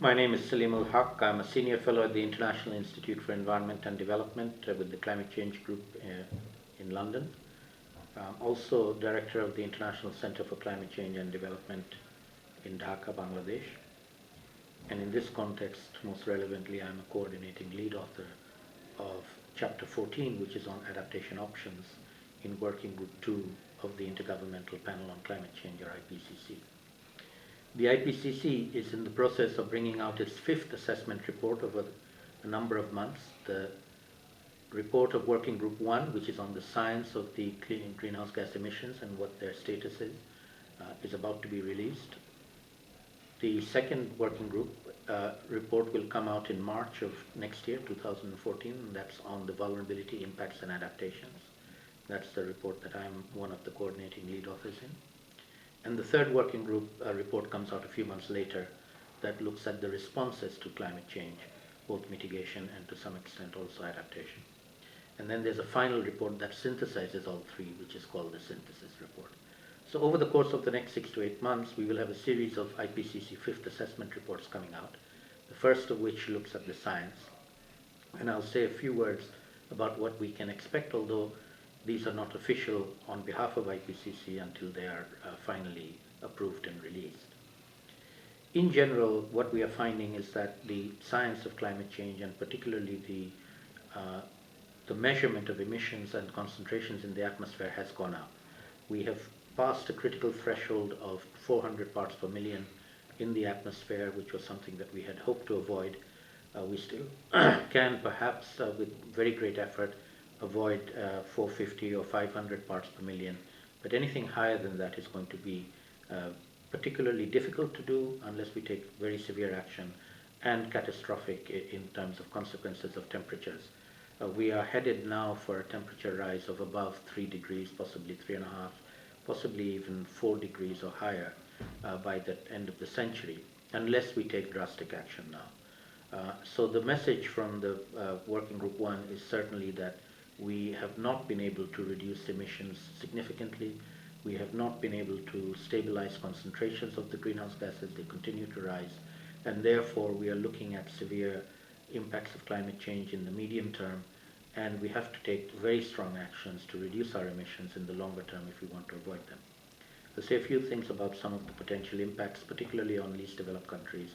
My name is Saleemul Huq. I'm a senior fellow at the International Institute for Environment and Development with the Climate Change Group in London. I'm also director of the International Center for Climate Change and Development in Dhaka, Bangladesh. And in this context, most relevantly, I'm a coordinating lead author of Chapter 14, which is on adaptation options in Working Group 2 of the Intergovernmental Panel on Climate Change, or IPCC. The IPCC is in the process of bringing out its fifth assessment report over a number of months. The report of Working Group 1, which is on the science of the greenhouse gas emissions and what their status is about to be released. The second working group report will come out in March of next year, 2014, and that's on the vulnerability, impacts, and adaptations. That's the report that I'm one of the coordinating lead authors in. And the third working group report comes out a few months later that looks at the responses to climate change, both mitigation and to some extent also adaptation. And then there's a final report that synthesizes all three, which is called the synthesis report. So over the course of the next 6 to 8 months, we will have a series of IPCC fifth assessment reports coming out, the first of which looks at the science. And I'll say a few words about what we can expect, although these are not official on behalf of IPCC until they are finally approved and released. In general, what we are finding is that the science of climate change, and particularly the measurement of emissions and concentrations in the atmosphere, has gone up. We have passed a critical threshold of 400 parts per million in the atmosphere, which was something that we had hoped to avoid. We still can, perhaps with very great effort, avoid 450 or 500 parts per million, but anything higher than that is going to be particularly difficult to do unless we take very severe action, and catastrophic in terms of consequences of temperatures. We are headed now for a temperature rise of above 3 degrees, possibly 3.5, possibly even 4 degrees or higher by the end of the century, unless we take drastic action now. So the message from the Working Group 1 is certainly that we have not been able to reduce emissions significantly. We have not been able to stabilize concentrations of the greenhouse gases. They continue to rise, and therefore we are looking at severe impacts of climate change in the medium term, and we have to take very strong actions to reduce our emissions in the longer term if we want to avoid them. I'll say a few things about some of the potential impacts, particularly on least developed countries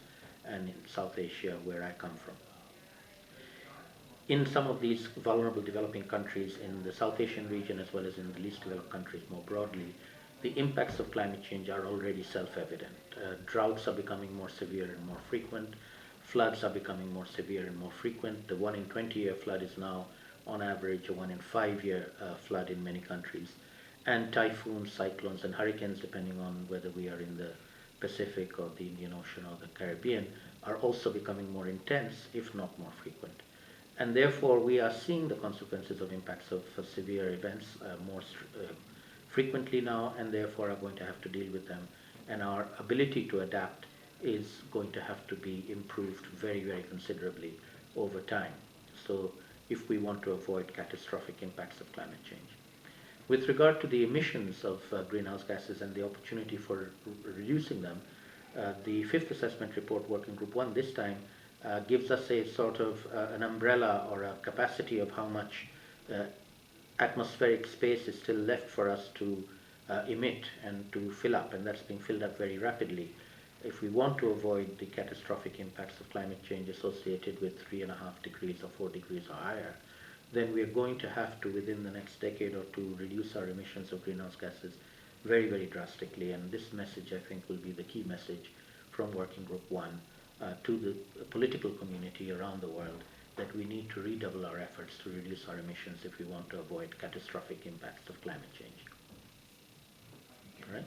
and in South Asia, where I come from. In some of these vulnerable developing countries in the South Asian region, as well as in the least developed countries more broadly, the impacts of climate change are already self-evident. Droughts are becoming more severe and more frequent. Floods are becoming more severe and more frequent. The 1 in 20-year flood is now, on average, a 1 in 5-year flood in many countries. And typhoons, cyclones, and hurricanes, depending on whether we are in the Pacific or the Indian Ocean or the Caribbean, are also becoming more intense, if not more frequent. And therefore, we are seeing the consequences of impacts of severe events more frequently now, and therefore are going to have to deal with them. And our ability to adapt is going to have to be improved very, very considerably over time. So if we want to avoid catastrophic impacts of climate change. With regard to the emissions of greenhouse gases and the opportunity for reducing them, the fifth assessment report, Working Group 1, this time gives us a sort of an umbrella or a capacity of how much atmospheric space is still left for us to emit and to fill up, and that's being filled up very rapidly. If we want to avoid the catastrophic impacts of climate change associated with 3.5 degrees or 4 degrees or higher, then we are going to have to, within the next decade or two, reduce our emissions of greenhouse gases very, very drastically. And this message, I think, will be the key message from Working Group 1 to the political community around the world, that we need to redouble our efforts to reduce our emissions if we want to avoid catastrophic impacts of climate change. All right?